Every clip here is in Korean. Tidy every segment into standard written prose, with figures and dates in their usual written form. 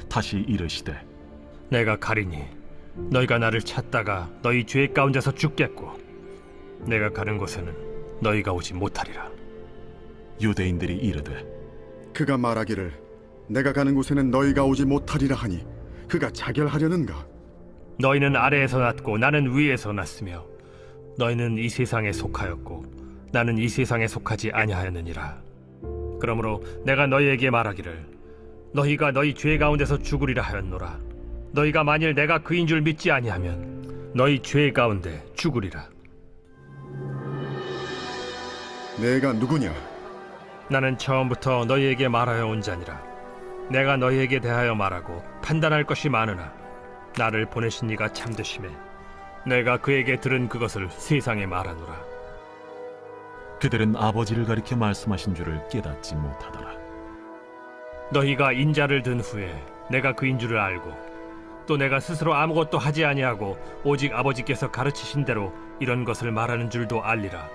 다시 이르시되 내가 가리니 너희가 나를 찾다가 너희 죄 가운데서 죽겠고 내가 가는 곳에는 너희가 오지 못하리라. 유대인들이 이르되 그가 말하기를 내가 가는 곳에는 너희가 오지 못하리라 하니 그가 자결하려는가? 너희는 아래에서 났고 나는 위에서 났으며 너희는 이 세상에 속하였고 나는 이 세상에 속하지 아니하였느니라. 그러므로 내가 너희에게 말하기를 너희가 너희 죄 가운데서 죽으리라 하였노라. 너희가 만일 내가 그인 줄 믿지 아니하면 너희 죄 가운데 죽으리라. 내가 누구냐? 나는 처음부터 너희에게 말하여 온 자니라. 내가 너희에게 대하여 말하고 판단할 것이 많으나 나를 보내신 이가 참되심에 내가 그에게 들은 그것을 세상에 말하노라. 그들은 아버지를 가리켜 말씀하신 줄을 깨닫지 못하더라. 너희가 인자를 든 후에 내가 그인 줄을 알고 또 내가 스스로 아무것도 하지 아니하고 오직 아버지께서 가르치신 대로 이런 것을 말하는 줄도 알리라.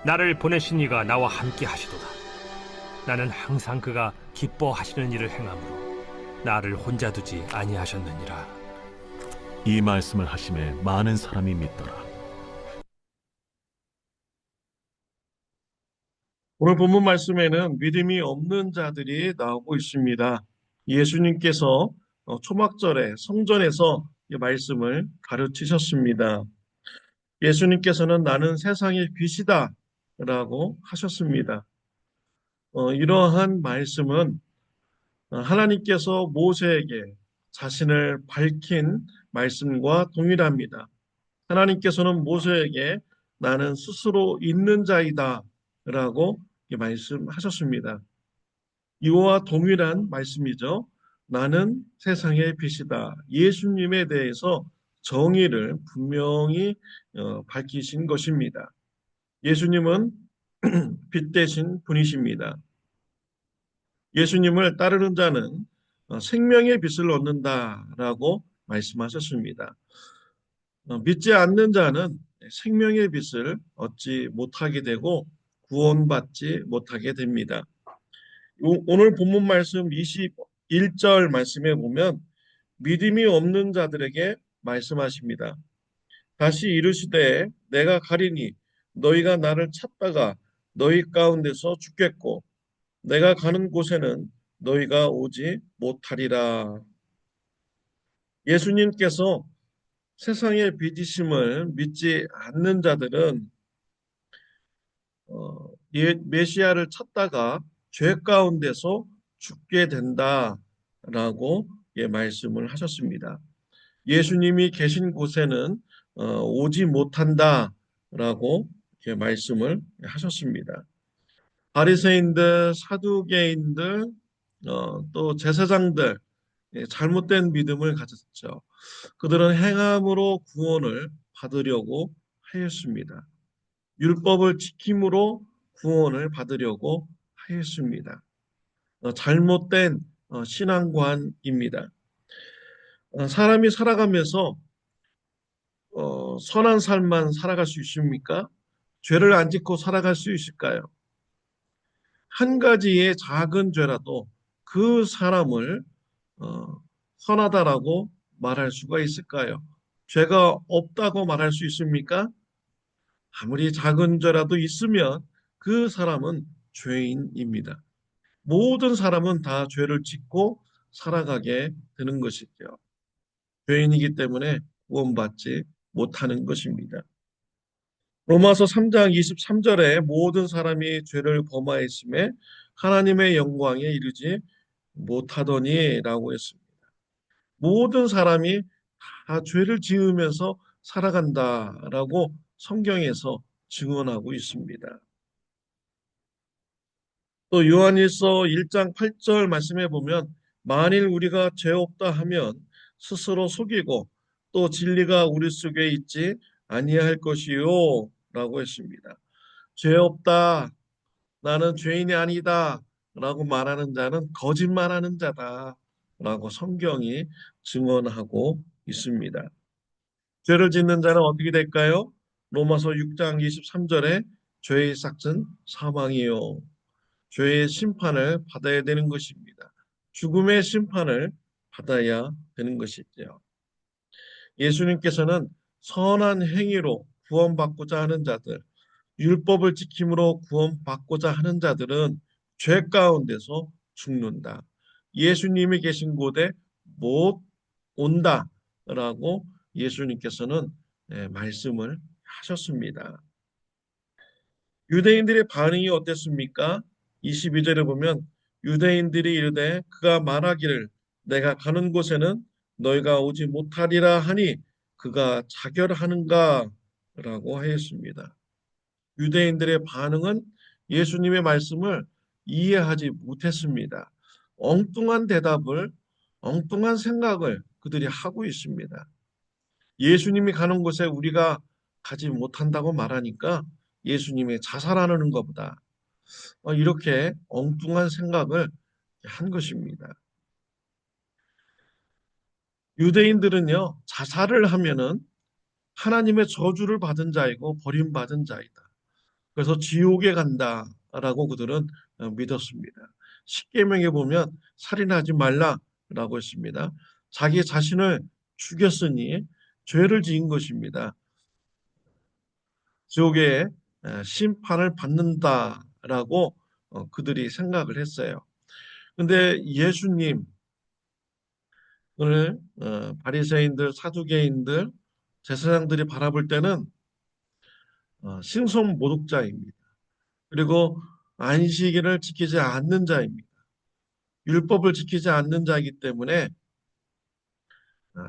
나를 보내신 이가 나와 함께 하시도다. 나는 항상 그가 기뻐하시는 일을 행함으로 나를 혼자 두지 아니하셨느니라. 이 말씀을 하심에 많은 사람이 믿더라. 오늘 본문 말씀에는 믿음이 없는 자들이 나오고 있습니다. 예수님께서 초막절에 성전에서 이 말씀을 가르치셨습니다. 예수님께서는 나는 세상의 빛이다 라고 하셨습니다. 이러한 말씀은 하나님께서 모세에게 자신을 밝힌 말씀과 동일합니다. 하나님께서는 모세에게 나는 스스로 있는 자이다 라고 말씀하셨습니다. 이와 동일한 말씀이죠. 나는 세상의 빛이다. 예수님에 대해서 정의를 분명히 밝히신 것입니다. 예수님은 빛 되신 분이십니다. 예수님을 따르는 자는 생명의 빛을 얻는다라고 말씀하셨습니다. 믿지 않는 자는 생명의 빛을 얻지 못하게 되고 구원받지 못하게 됩니다. 오늘 본문 말씀 21절 말씀에 보면 믿음이 없는 자들에게 말씀하십니다. 다시 이르시되 내가 가리니 너희가 나를 찾다가 너희 가운데서 죽겠고 내가 가는 곳에는 너희가 오지 못하리라. 예수님께서 세상의 빛이심을 믿지 않는 자들은 메시아를 찾다가 죄 가운데서 죽게 된다라고 말씀을 하셨습니다. 예수님이 계신 곳에는 오지 못한다라고 말씀을 하셨습니다. 바리새인들, 사두개인들, 또 제사장들 잘못된 믿음을 가졌죠. 그들은 행함으로 구원을 받으려고 하였습니다. 율법을 지킴으로 구원을 받으려고 하였습니다. 잘못된 신앙관입니다. 사람이 살아가면서 선한 삶만 살아갈 수 있습니까? 죄를 안 짓고 살아갈 수 있을까요? 한 가지의 작은 죄라도 그 사람을 선하다라고 말할 수가 있을까요? 죄가 없다고 말할 수 있습니까? 아무리 작은 죄라도 있으면 그 사람은 죄인입니다. 모든 사람은 다 죄를 짓고 살아가게 되는 것이죠. 죄인이기 때문에 구원받지 못하는 것입니다. 로마서 3장 23절에 모든 사람이 죄를 범하였음에 하나님의 영광에 이르지 못하더니 라고 했습니다. 모든 사람이 다 죄를 지으면서 살아간다라고 성경에서 증언하고 있습니다. 또 요한일서 1장 8절 말씀해 보면 만일 우리가 죄 없다 하면 스스로 속이고 또 진리가 우리 속에 있지 아니할 것이요 라고 했습니다. 죄 없다, 나는 죄인이 아니다 라고 말하는 자는 거짓말하는 자다 라고 성경이 증언하고 있습니다. 죄를 짓는 자는 어떻게 될까요? 로마서 6장 23절에 죄의 삭은 사망이요, 죄의 심판을 받아야 되는 것입니다. 죽음의 심판을 받아야 되는 것이죠. 예수님께서는 선한 행위로 구원받고자 하는 자들, 율법을 지킴으로 구원받고자 하는 자들은 죄 가운데서 죽는다. 예수님이 계신 곳에 못 온다라고 예수님께서는 말씀을 하셨습니다. 유대인들의 반응이 어땠습니까? 22절에 보면 유대인들이 이르되 그가 말하기를 내가 가는 곳에는 너희가 오지 못하리라 하니 그가 자결하는가? 라고 하였습니다. 유대인들의 반응은 예수님의 말씀을 이해하지 못했습니다. 엉뚱한 대답을, 엉뚱한 생각을 그들이 하고 있습니다. 예수님이 가는 곳에 우리가 가지 못한다고 말하니까 예수님이 자살하는 것보다 이렇게 엉뚱한 생각을 한 것입니다. 유대인들은요, 자살을 하면은 하나님의 저주를 받은 자이고 버림받은 자이다. 그래서 지옥에 간다라고 그들은 믿었습니다. 십계명에 보면 살인하지 말라라고 했습니다. 자기 자신을 죽였으니 죄를 지은 것입니다. 지옥의 심판을 받는다라고 그들이 생각을 했어요. 근데 예수님을 바리새인들, 사두개인들, 제사장들이 바라볼 때는 신성모독자입니다. 그리고 안식일을 지키지 않는 자입니다. 율법을 지키지 않는 자이기 때문에 어,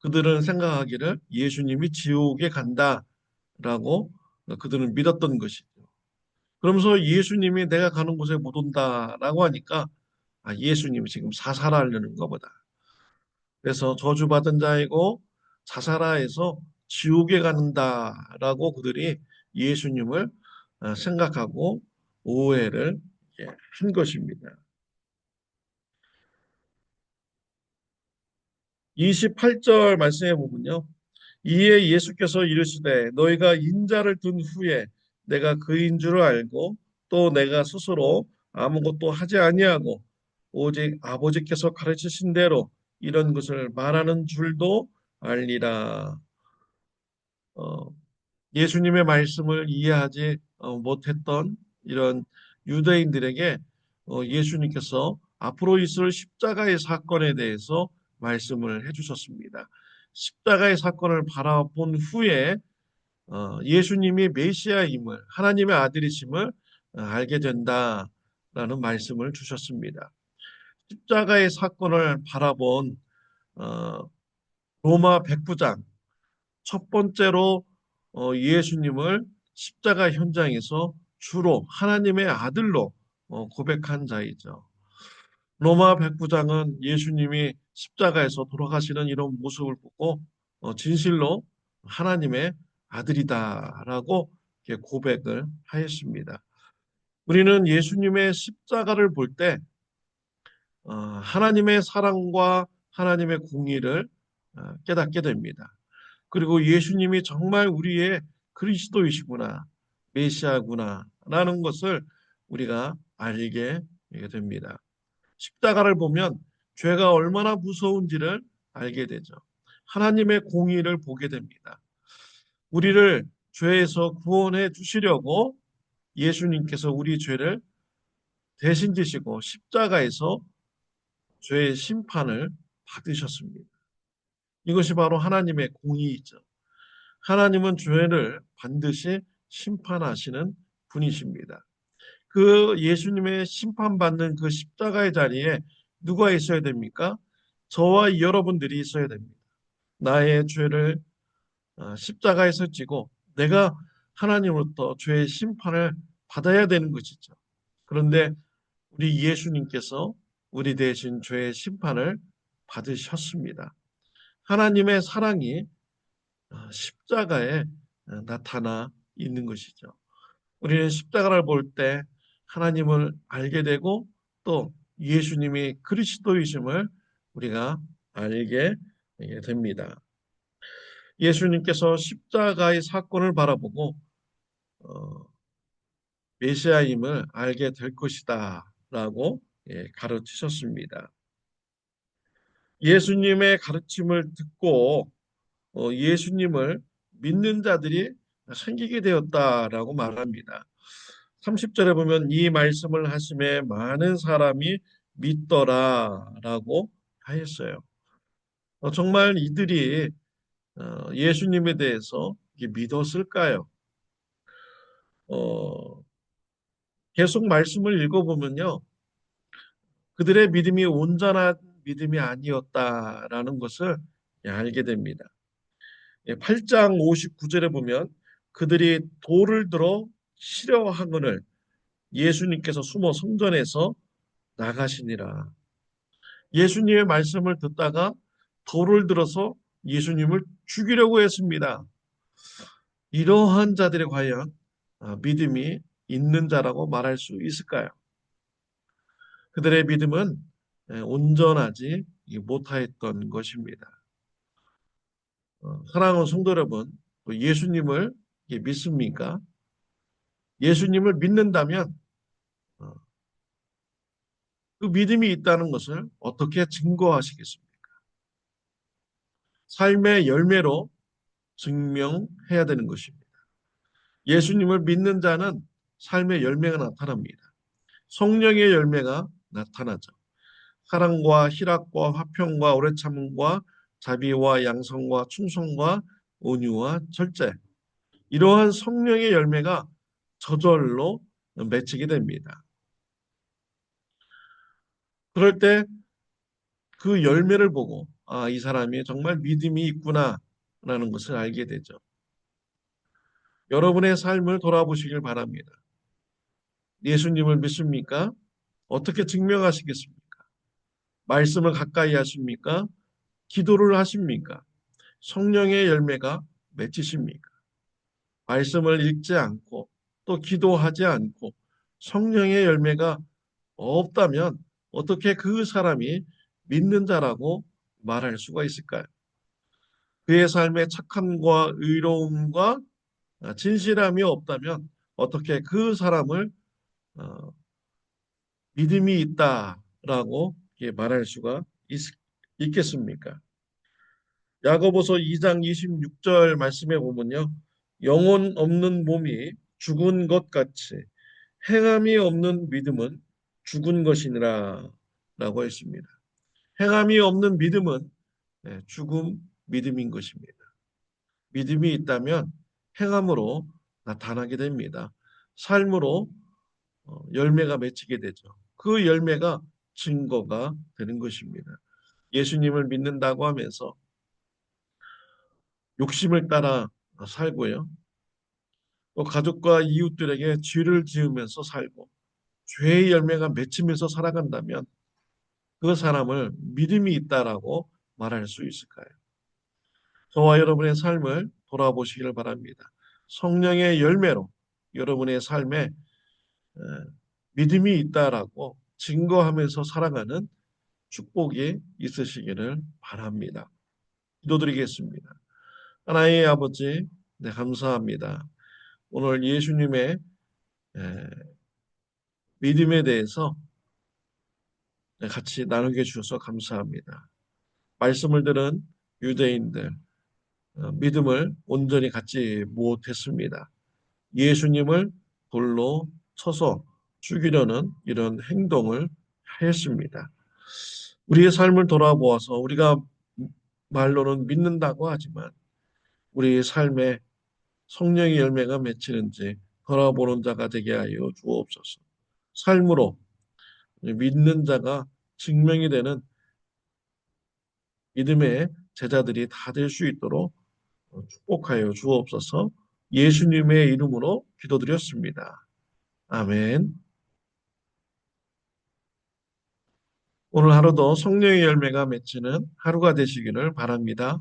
그들은 생각하기를 예수님이 지옥에 간다라고 그들은 믿었던 것이죠. 그러면서 예수님이 내가 가는 곳에 못 온다라고 하니까 예수님이 지금 사살하려는 것보다 그래서 저주받은 자이고 자살하에서 지옥에 간다라고 그들이 예수님을 생각하고 오해를 한 것입니다. 28절 말씀해 보면요. 이에 예수께서 이르시되 너희가 인자를 둔 후에 내가 그인 줄 알고 또 내가 스스로 아무것도 하지 아니하고 오직 아버지께서 가르치신 대로 이런 것을 말하는 줄도 알리라. 어, 예수님의 말씀을 이해하지 못했던 이런 유대인들에게 예수님께서 앞으로 있을 십자가의 사건에 대해서 말씀을 해주셨습니다. 십자가의 사건을 바라본 후에 예수님이 메시아임을 하나님의 아들이심을 알게 된다라는 말씀을 주셨습니다. 십자가의 사건을 바라본 어, 로마 백부장 첫 번째로 예수님을 십자가 현장에서 주로 하나님의 아들로 고백한 자이죠. 로마 백부장은 예수님이 십자가에서 돌아가시는 이런 모습을 보고 진실로 하나님의 아들이다라고 고백을 하였습니다. 우리는 예수님의 십자가를 볼 때 하나님의 사랑과 하나님의 공의를 깨닫게 됩니다. 그리고 예수님이 정말 우리의 그리스도이시구나, 메시아구나 라는 것을 우리가 알게 됩니다. 십자가를 보면 죄가 얼마나 무서운지를 알게 되죠. 하나님의 공의를 보게 됩니다. 우리를 죄에서 구원해 주시려고 예수님께서 우리 죄를 대신 지시고 십자가에서 죄의 심판을 받으셨습니다. 이것이 바로 하나님의 공의이죠. 하나님은 죄를 반드시 심판하시는 분이십니다. 그 예수님의 심판받는 그 십자가의 자리에 누가 있어야 됩니까? 저와 여러분들이 있어야 됩니다. 나의 죄를 십자가에서 지고 내가 하나님으로부터 죄의 심판을 받아야 되는 것이죠. 그런데 우리 예수님께서 우리 대신 죄의 심판을 받으셨습니다. 하나님의 사랑이 십자가에 나타나 있는 것이죠. 우리는 십자가를 볼 때 하나님을 알게 되고 또 예수님이 그리스도이심을 우리가 알게 됩니다. 예수님께서 십자가의 사건을 바라보고 메시아임을 알게 될 것이다 라고 가르치셨습니다. 예수님의 가르침을 듣고 예수님을 믿는 자들이 생기게 되었다라고 말합니다. 30절에 보면 이 말씀을 하심에 많은 사람이 믿더라라고 하였어요. 정말 이들이 예수님에 대해서 믿었을까요? 어, 계속 말씀을 읽어보면요. 그들의 믿음이 온전한 믿음이 아니었다라는 것을 알게 됩니다. 8장 59절에 보면 그들이 돌을 들어 치려 하거늘 예수님께서 숨어 성전에서 나가시니라. 예수님의 말씀을 듣다가 돌을 들어서 예수님을 죽이려고 했습니다. 이러한 자들이 과연 믿음이 있는 자라고 말할 수 있을까요? 그들의 믿음은 온전하지 못하였던 것입니다. 사랑하는 성도 여러분, 또 예수님을 믿습니까? 예수님을 믿는다면 어, 그 믿음이 있다는 것을 어떻게 증거하시겠습니까? 삶의 열매로 증명해야 되는 것입니다. 예수님을 믿는 자는 삶의 열매가 나타납니다. 성령의 열매가 나타나죠. 사랑과 희락과 화평과 오래 참음과 자비와 양성과 충성과 온유와 절제. 이러한 성령의 열매가 저절로 맺히게 됩니다. 그럴 때 그 열매를 보고 이 사람이 정말 믿음이 있구나라는 것을 알게 되죠. 여러분의 삶을 돌아보시길 바랍니다. 예수님을 믿습니까? 어떻게 증명하시겠습니까? 말씀을 가까이 하십니까? 기도를 하십니까? 성령의 열매가 맺히십니까? 말씀을 읽지 않고 또 기도하지 않고 성령의 열매가 없다면 어떻게 그 사람이 믿는 자라고 말할 수가 있을까요? 그의 삶에 착함과 의로움과 진실함이 없다면 어떻게 그 사람을 어, 믿음이 있다라고 말할 수가 있겠습니까? 야고보서 2장 26절 말씀에 보면요. 영혼 없는 몸이 죽은 것 같이 행함이 없는 믿음은 죽은 것이니라 라고 했습니다. 행함이 없는 믿음은 죽음 믿음인 것입니다. 믿음이 있다면 행함으로 나타나게 됩니다. 삶으로 열매가 맺히게 되죠. 그 열매가 증거가 되는 것입니다. 예수님을 믿는다고 하면서 욕심을 따라 살고요. 또 가족과 이웃들에게 죄를 지으면서 살고 죄의 열매가 맺히면서 살아간다면 그 사람을 믿음이 있다라고 말할 수 있을까요? 저와 여러분의 삶을 돌아보시기를 바랍니다. 성령의 열매로 여러분의 삶에 믿음이 있다라고 증거하면서 살아가는 축복이 있으시기를 바랍니다. 기도드리겠습니다. 하나님 아버지, 네, 감사합니다. 오늘 예수님의 믿음에 대해서 같이 나누게 주셔서 감사합니다. 말씀을 들은 유대인들, 믿음을 온전히 갖지 못했습니다. 예수님을 돌로 쳐서 죽이려는 이런 행동을 하였습니다. 우리의 삶을 돌아보아서 우리가 말로는 믿는다고 하지만 우리의 삶에 성령의 열매가 맺히는지 돌아보는 자가 되게 하여 주옵소서. 삶으로 믿는 자가 증명이 되는 믿음의 제자들이 다 될 수 있도록 축복하여 주옵소서. 예수님의 이름으로 기도드렸습니다. 아멘. 오늘 하루도 성령의 열매가 맺히는 하루가 되시기를 바랍니다.